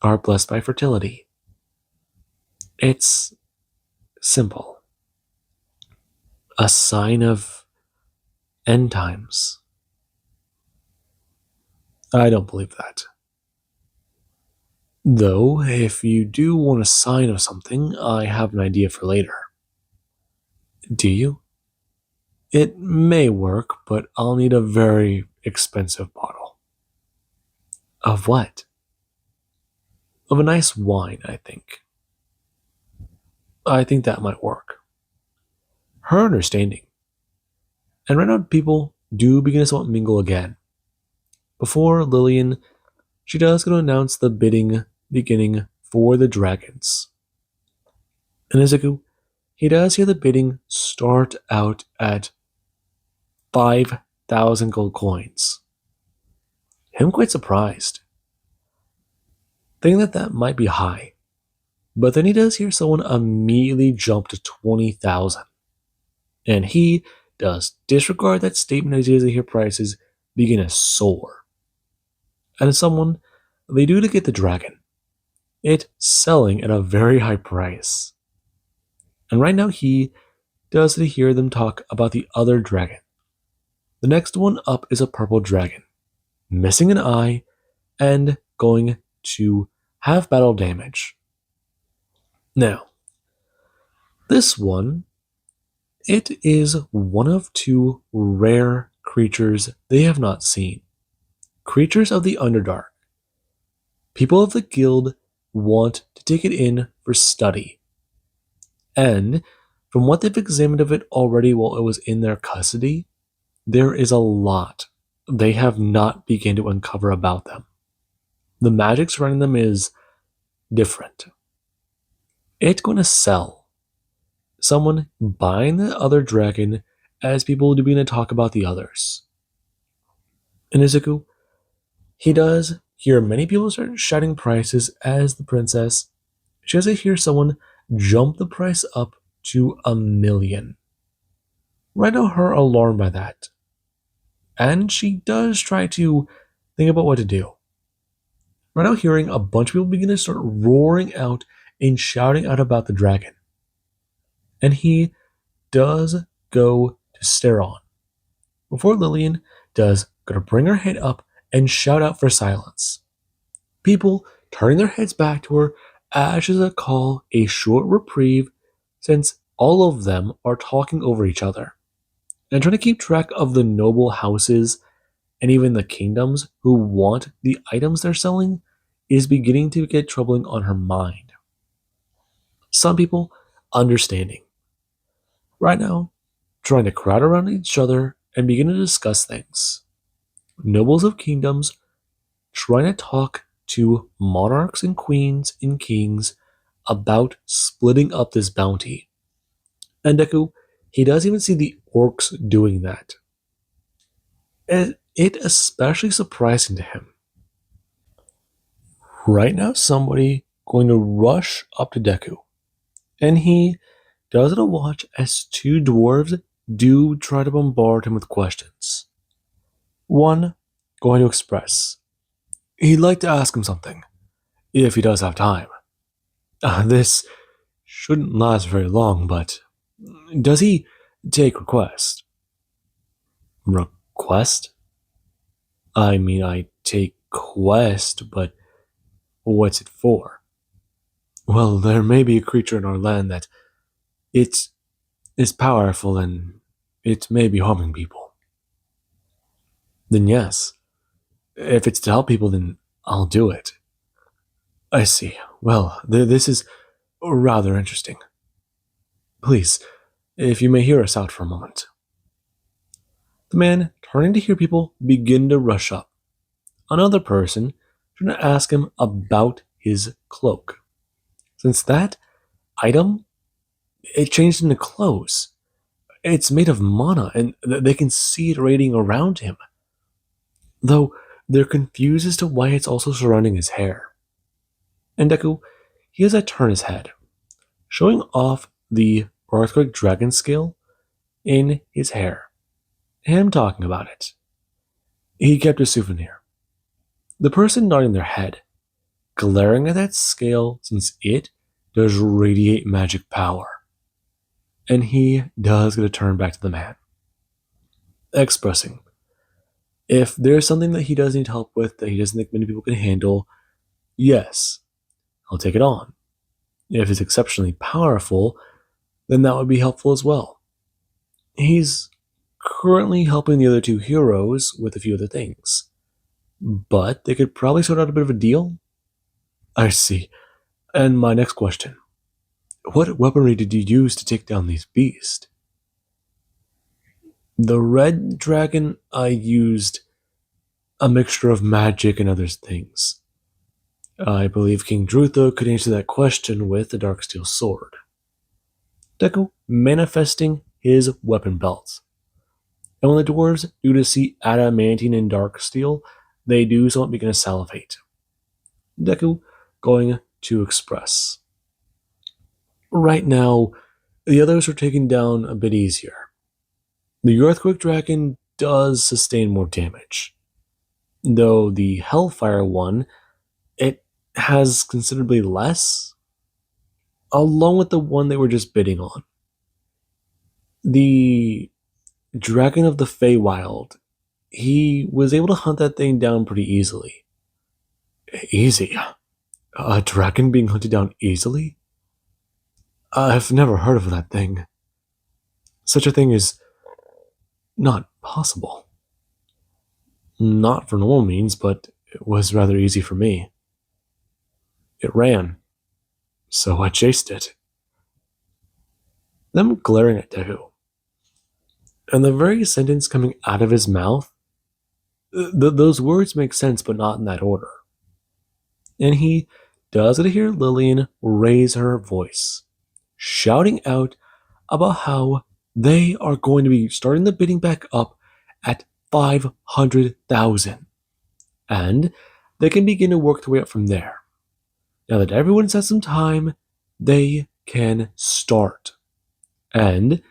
are blessed by fertility. It's simple. A sign of end times. I don't believe that. Though, if you do want a sign of something, I have an idea for later. Do you? It may work, but I'll need a very expensive bottle. Of what? Of a nice wine, I think. I think that might work. Her understanding. And right now, people do begin to somewhat mingle again. Before Lillian, she does go to announce the bidding beginning for the dragons. And Izuku, he does hear the bidding start out at 5,000 gold coins. Him quite surprised, thinking that that might be high. But then he does hear someone immediately jump to 20,000. And he does disregard that statement as he does hear prices begin to soar. And as someone, they do to get the dragon. It selling at a very high price. And right now he does to hear them talk about the other dragon. The next one up is a purple dragon, missing an eye and going to have battle damage. Now, this one, it is one of two rare creatures they have not seen. Creatures of the Underdark. People of the guild want to take it in for study. And from what they've examined of it already while it was in their custody, there is a lot they have not begun to uncover about them. The magic surrounding them is different. It's going to sell. Someone buying the other dragon as people do begin to talk about the others. And Izuku, he does hear many people start shouting prices as the princess. She does hear someone jump the price up to 1,000,000. Right now, her alarmed by that. And she does try to think about what to do. Right now, hearing a bunch of people begin to start roaring out and shouting out about the dragon. And he does go to stare on. Before Lillian does go to bring her head up and shout out for silence. People turning their heads back to her as she does call a short reprieve since all of them are talking over each other and trying to keep track of the noble houses and even the kingdoms who want the items they're selling is beginning to get troubling on her mind. Some people understanding. Right now, trying to crowd around each other and begin to discuss things. Nobles of kingdoms trying to talk to monarchs and queens and kings about splitting up this bounty. And Deku, he does even see the orcs doing that. And it especially surprising to him. Right now, somebody going to rush up to Deku. And he does it a watch as two dwarves do try to bombard him with questions. One going to express he'd like to ask him something, if he does have time. This shouldn't last very long, but does he take request? Request? I mean, I take quest, but what's it for? Well, there may be a creature in our land that it is powerful and it may be harming people. Then yes. If it's to help people, then I'll do it. I see. Well, this is rather interesting. Please, if you may hear us out for a moment. The man, turning to hear people, begin to rush up. Another person trying to ask him about his cloak. Since that item, it changed into clothes. It's made of mana, and they can see it radiating around him. Though they're confused as to why it's also surrounding his hair. And Deku, he has to turn his head, showing off the Earthquake Dragon scale in his hair. Him talking about it. He kept a souvenir. The person nodding their head, glaring at that scale since it does radiate magic power. And he does get to turn back to the man, expressing if there's something that he does need help with that he doesn't think many people can handle, yes, I'll take it on. If it's exceptionally powerful, then that would be helpful as well. He's currently helping the other two heroes with a few other things, but they could probably sort out a bit of a deal. I see. And my next question. What weaponry did you use to take down these beasts? The red dragon, I used a mixture of magic and other things. I believe King Drutha could answer that question with the dark steel sword. Deku manifesting his weapon belt. And when the dwarves do to see adamantine and dark steel, they do somewhat begin to salivate. Deku going to express. Right now, the others are taken down a bit easier. The Earthquake Dragon does sustain more damage, though the Hellfire one, it has considerably less, along with the one they were just bidding on. The Dragon of the Feywild, he was able to hunt that thing down pretty easily. Easy? A dragon being hunted down easily? I've never heard of that thing. Such a thing is not possible. Not for normal means, but it was rather easy for me. It ran, so I chased it. Them glaring at Deku, and the very sentence coming out of his mouth, those words make sense, but not in that order. And he does it hear Lillian raise her voice, shouting out about how they are going to be starting the bidding back up at 500,000, and they can begin to work their way up from there. Now that everyone's had some time, they can start. And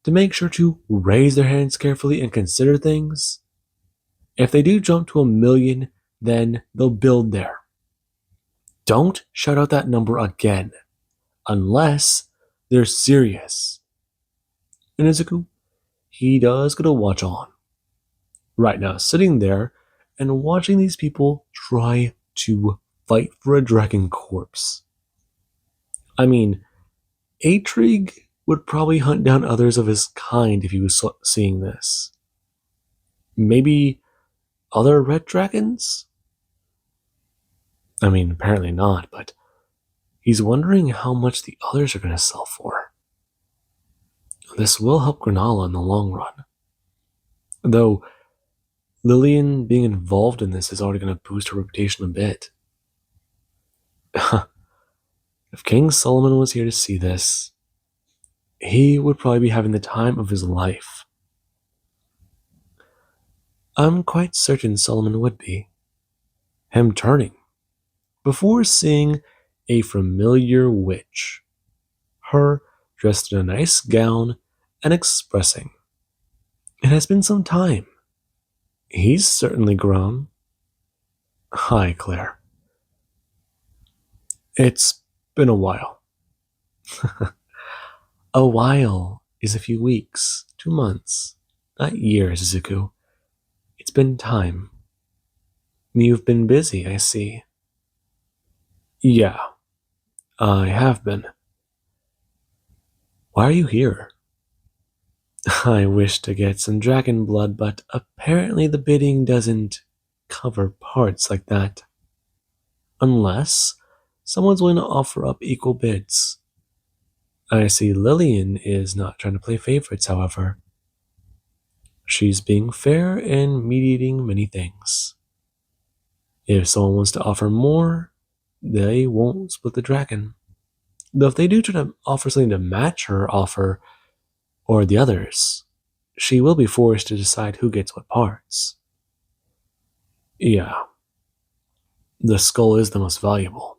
to make sure to raise their hands carefully and consider things, if they do jump to 1,000,000, then they'll build there. Don't shout out that number again, unless they're serious. And Izuku, he does get to watch on. Right now, sitting there and watching these people try to fight for a dragon corpse. I mean, Atrig would probably hunt down others of his kind if he was seeing this. Maybe other red dragons? I mean, apparently not, but he's wondering how much the others are going to sell for. This will help Granala in the long run. Though, Lillian being involved in this is already going to boost her reputation a bit. If King Solomon was here to see this, he would probably be having the time of his life. I'm quite certain Solomon would be. Him turning, before seeing a familiar witch, her dressed in a nice gown and expressing, "It has been some time. He's certainly grown." "Hi, Claire. It's been a while." A while is a few weeks, 2 months, not years, Izuku. It's been time. You've been busy, I see. Yeah, I have been. Why are you here? I wish to get some dragon blood, but apparently the bidding doesn't cover parts like that. Unless someone's willing to offer up equal bids. I see Lillian is not trying to play favorites, however. She's being fair and mediating many things. If someone wants to offer more, they won't split the dragon. Though if they do try to offer something to match her offer or the others, she will be forced to decide who gets what parts. Yeah, the skull is the most valuable.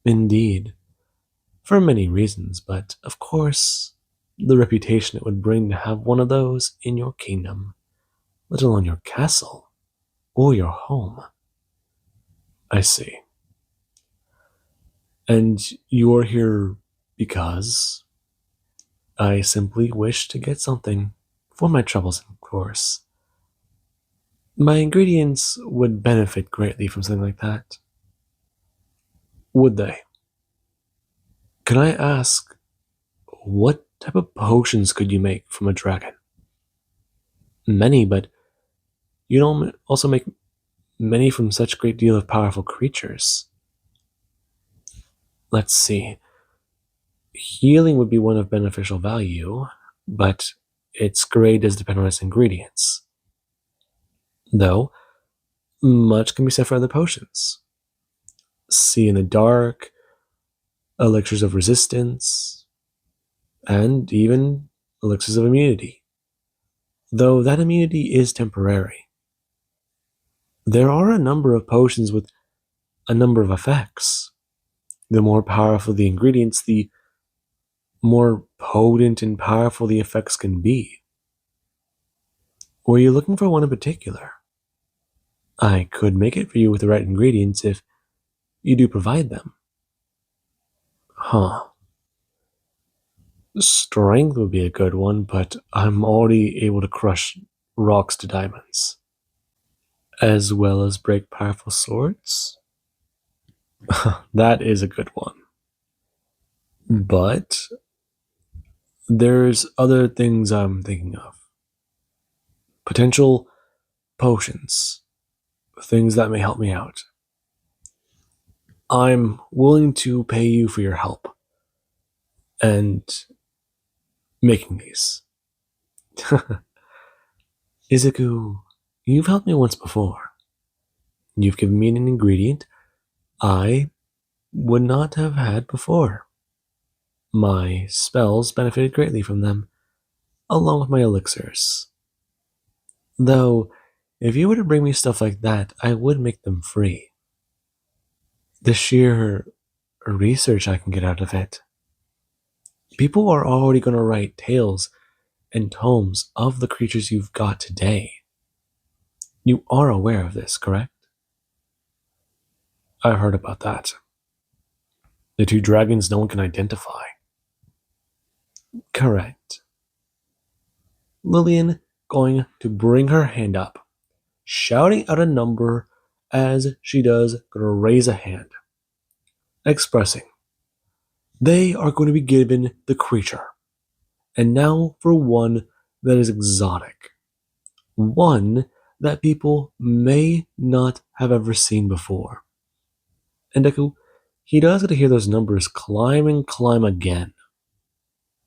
Indeed. For many reasons, but of course, the reputation it would bring to have one of those in your kingdom, let alone your castle or your home. I see. And you are here because I simply wish to get something for my troubles, of course. My ingredients would benefit greatly from something like that. Would they? Can I ask, what type of potions could you make from a dragon? Many, but you don't also make many from such great deal of powerful creatures. Let's see. Healing would be one of beneficial value, but its grade does depend on its ingredients. Though, much can be said for other potions. See in the dark, elixirs of resistance, and even elixirs of immunity. Though that immunity is temporary. There are a number of potions with a number of effects. The more powerful the ingredients, the more potent and powerful the effects can be. Were you looking for one in particular? I could make it for you with the right ingredients if you do provide them. Huh. Strength would be a good one, but I'm already able to crush rocks to diamonds. As well as break powerful swords? That is a good one. But there's other things I'm thinking of. Potential potions. Things that may help me out. I'm willing to pay you for your help and making these. Izuku, you've helped me once before. You've given me an ingredient I would not have had before. My spells benefited greatly from them, along with my elixirs. Though, if you were to bring me stuff like that, I would make them free. The sheer research I can get out of it. People are already going to write tales and tomes of the creatures you've got today. You are aware of this, correct? I've heard about that. The two dragons no one can identify. Correct. Lillian going to bring her hand up, shouting out a number as she does, gonna raise a hand, expressing they are going to be given the creature. And now for one that is exotic. One that people may not have ever seen before. And Deku, he does get to hear those numbers climb and climb again.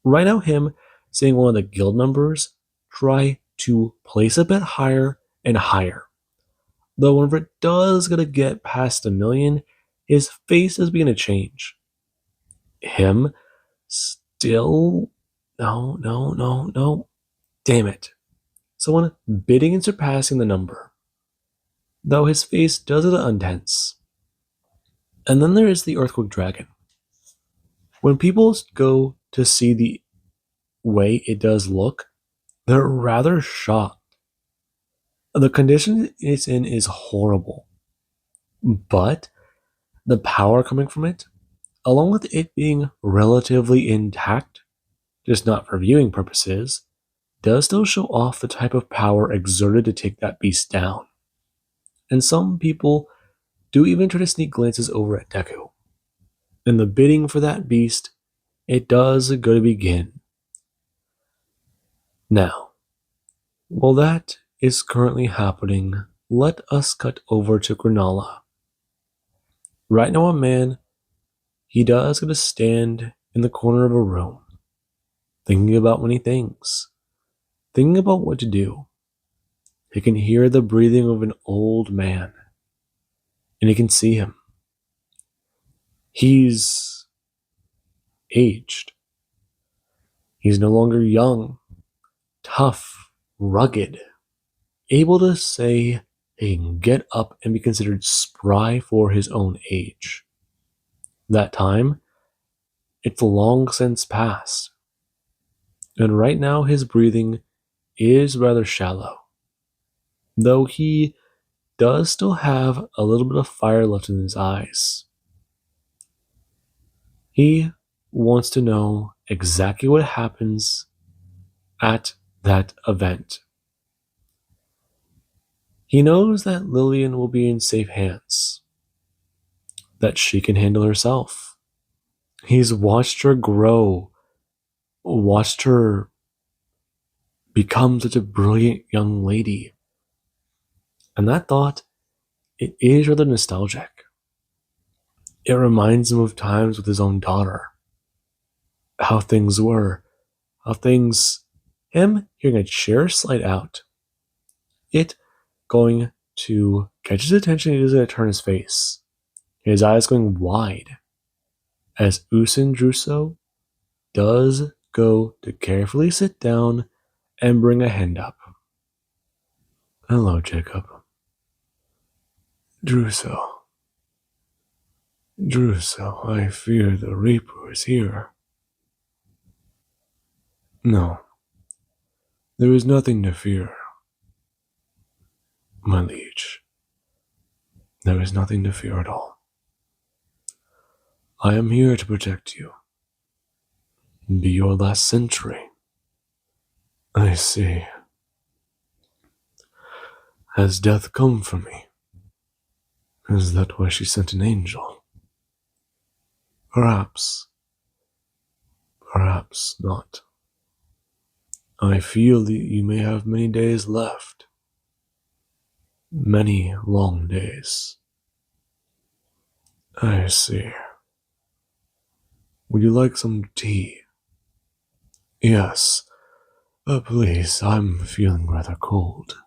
Right now, him seeing one of the guild numbers try to place a bit higher and higher. Though whenever it does gonna get past 1,000,000, his face is beginning to change. Him still no, no, no, no. Damn it. Someone bidding and surpassing the number. Though his face does get untense. And then there is the Earthquake Dragon. When people go to see the way it does look, they're rather shocked. The condition it's in is horrible. But the power coming from it, along with it being relatively intact, just not for viewing purposes, does still show off the type of power exerted to take that beast down. And some people do even try to sneak glances over at Deku. In the bidding for that beast, it does go to begin. Now, while that is currently happening, let us cut over to Granala. Right now, a man, he does get to stand in the corner of a room, thinking about many things, thinking about what to do. He can hear the breathing of an old man, and he can see him. He's aged. He's no longer young, tough, rugged, able to say he can get up and be considered spry for his own age. That time, it's long since passed. And right now, his breathing is rather shallow, though he does still have a little bit of fire left in his eyes. He wants to know exactly what happens at that event. He knows that Lillian will be in safe hands, that she can handle herself. He's watched her grow, watched her become such a brilliant young lady. And that thought, it is rather nostalgic. It reminds him of times with his own daughter, how things were, how things, him hearing a chair slide out, it going to catch his attention. He doesn't turn his face, his eyes going wide, as Usin Druso does go to carefully sit down and bring a hand up. Hello, Jacob. Druso. Druso, I fear the Reaper is here. No, there is nothing to fear, my liege. There is nothing to fear at all. I am here to protect you. Be your last sentry. I see. Has death come for me? Is that why she sent an angel? Perhaps. Perhaps not. I feel that you may have many days left. Many long days. I see. Would you like some tea? Yes. Please, I'm feeling rather cold.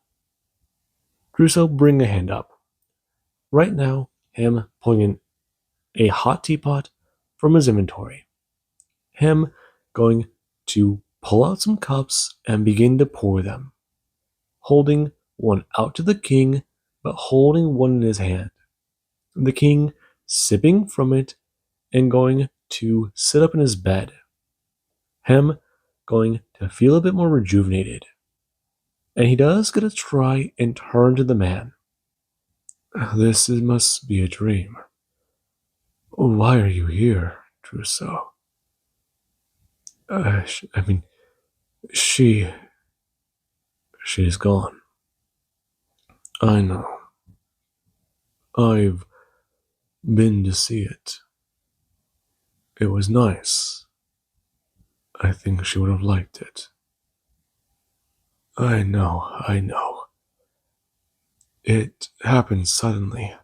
Crusoe, bring a hand up. Right now, him pulling in a hot teapot from his inventory. Him going to pull out some cups and begin to pour them, holding one out to the king, but holding one in his hand. The king sipping from it and going to sit up in his bed. Him going to feel a bit more rejuvenated. And he does get to try and turn to the man. This must be a dream. Why are you here, Trousseau? I mean, she. She's gone. I know. I've been to see it. It was nice. I think she would have liked it. I know, I know. It happened suddenly.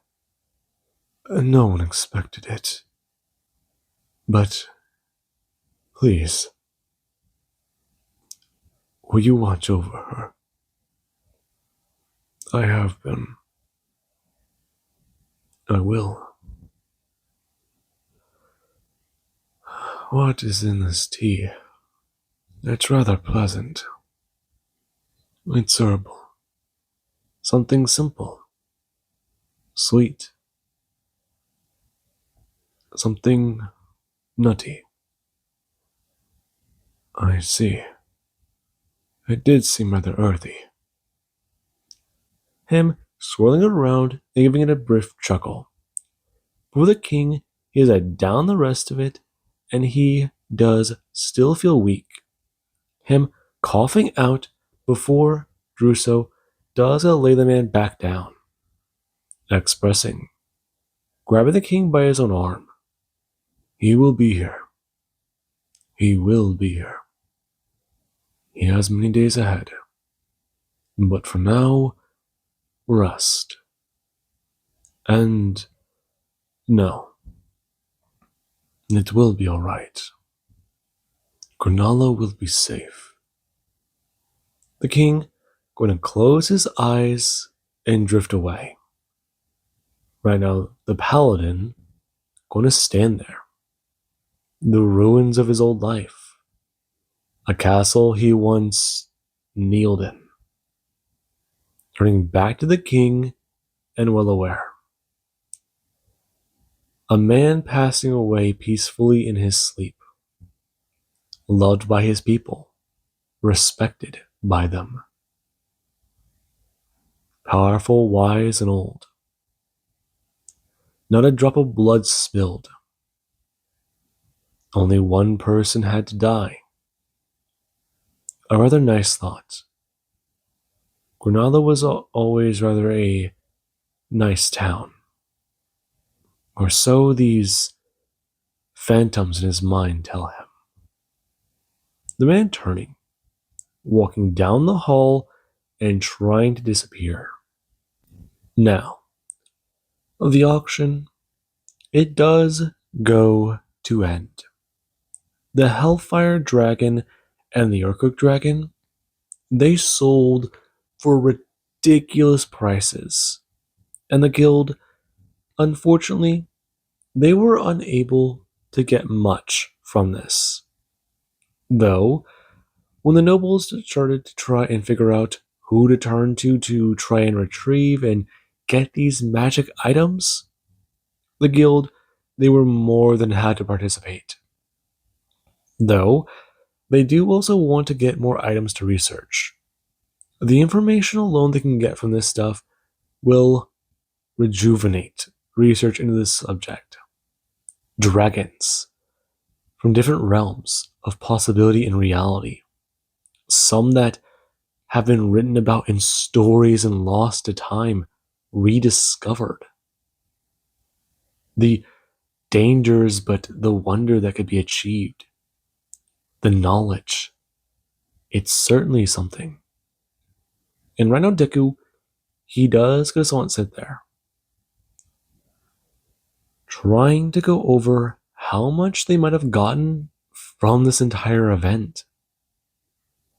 No one expected it. But, please, will you watch over her? I have been. I will. What is in this tea? It's rather pleasant. It's herbal. Something simple. Sweet. Something nutty. I see. It did seem rather earthy. Him swirling it around and giving it a brief chuckle. For the king, he has down the rest of it, and he does still feel weak. Him coughing out before Druso does lay the man back down, expressing, grabbing the king by his own arm. He will be here. He will be here. He has many days ahead. But for now, rest. And no, it will be all right. Granala will be safe. The king going to close his eyes and drift away. Right now, the paladin going to stand there. The ruins of his old life. A castle he once kneeled in. Turning back to the king and well aware. A man passing away peacefully in his sleep. Loved by his people. Respected by them. Powerful, wise, and old. Not a drop of blood spilled. Only one person had to die. A rather nice thought. Granada was always rather a nice town. Or so these phantoms in his mind tell him. The man turning, walking down the hall and trying to disappear. Now, the auction, it does go to end. The Hellfire Dragon and the Urkuk Dragon, they sold for ridiculous prices. And the guild, unfortunately, they were unable to get much from this. Though, when the nobles started to try and figure out who to turn to try and retrieve and get these magic items, the guild, they were more than happy to participate. Though, They do also want to get more items to research. The information alone they can get from this stuff will rejuvenate research into this subject. Dragons from different realms of possibility and reality, some that have been written about in stories and lost to time, rediscovered. The dangers, but the wonder that could be achieved. The knowledge. It's certainly something. And right now, Deku, he does just want to sit there, trying to go over how much they might have gotten from this entire event.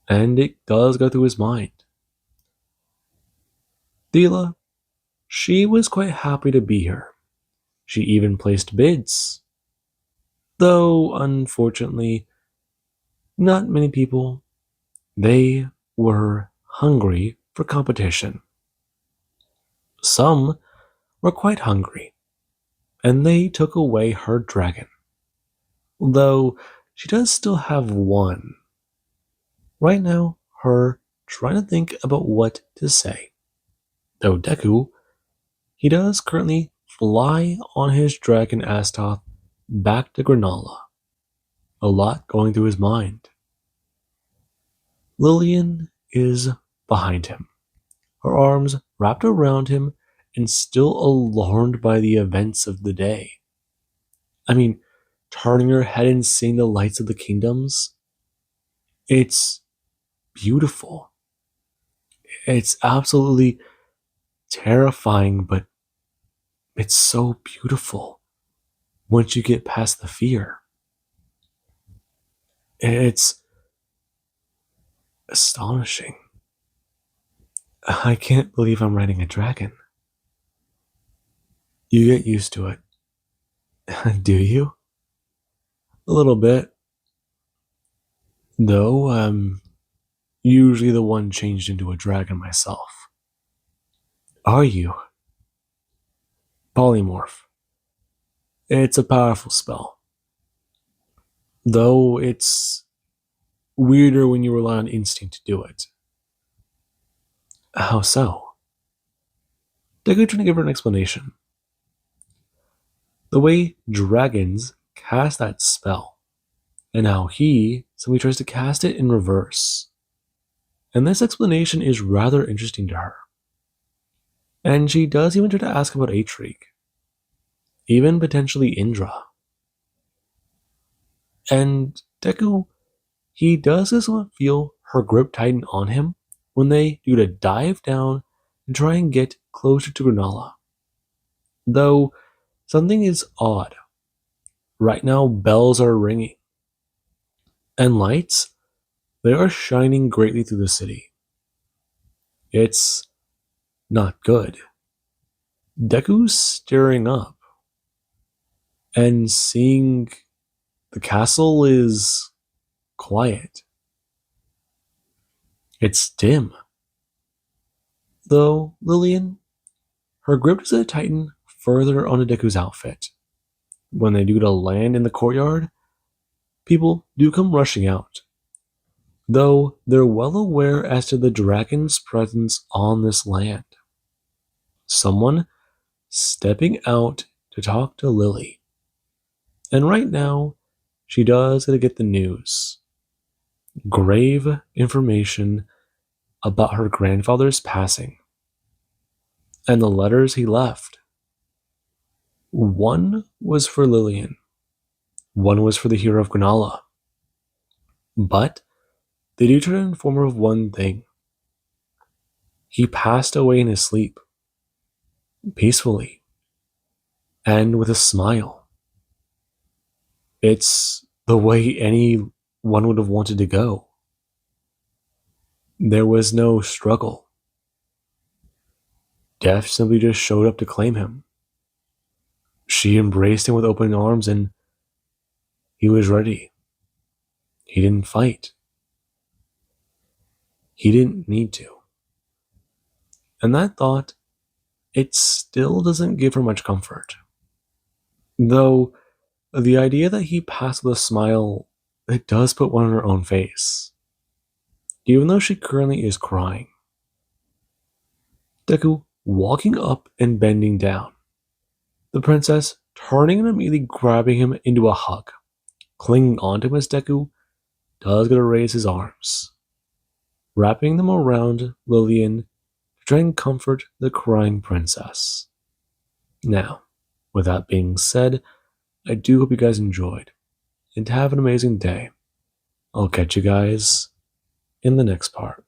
And it does go through his mind. Thela, she was quite happy to be here. She even placed bids. Though, unfortunately, not many people, they were hungry for competition. Some were quite hungry, and they took away her dragon. Though she does still have one. Right now, her trying to think about what to say. Though Deku, he does currently fly on his dragon Astoth back to Granola. A lot going through his mind. Lillian is behind him, her arms wrapped around him and still alarmed by the events of the day. I mean, turning her head and seeing the lights of the kingdoms, it's beautiful. It's absolutely terrifying, but it's so beautiful once you get past the fear. It's astonishing. I can't believe I'm riding a dragon. You get used to it. Do you? A little bit. Though I'm usually the one changed into a dragon myself. Are you? Polymorph. It's a powerful spell. Though it's weirder when you rely on instinct to do it. How so? Deku trying to give her an explanation. The way dragons cast that spell, and how he simply tries to cast it in reverse. And this explanation is rather interesting to her. And she does even try to ask about Atrigue, even potentially Indra. And Deku, he does just feel her grip tighten on him when they do to dive down and try and get closer to Granola. Though something is odd. Right now, bells are ringing, and lights, they are shining greatly through the city. It's not good. Deku's staring up and seeing the castle is quiet. It's dim. Though Lillian, her grip does tighten further onto Deku's outfit. When they do to land in the courtyard, people do come rushing out. Though they're well aware as to the dragon's presence on this land. Someone stepping out to talk to Lily. And right now, she does get the news. Grave information about her grandfather's passing. And the letters he left. One was for Lillian. One was for the hero of Granola. But they do try to inform her of one thing. He passed away in his sleep. Peacefully. And with a smile. It's the way anyone would have wanted to go. There was no struggle. Death simply just showed up to claim him. She embraced him with open arms and he was ready. He didn't fight. He didn't need to. And that thought, it still doesn't give her much comfort. Though, the idea that he passed with a smile it does put one on her own face, even though she currently is crying. Deku walking up and bending down. The princess turning and immediately grabbing him into a hug. Clinging onto him as Deku does get to raise his arms, wrapping them around Lillian to try and comfort the crying princess. Now, with that being said, I do hope you guys enjoyed, and have an amazing day. I'll catch you guys in the next part.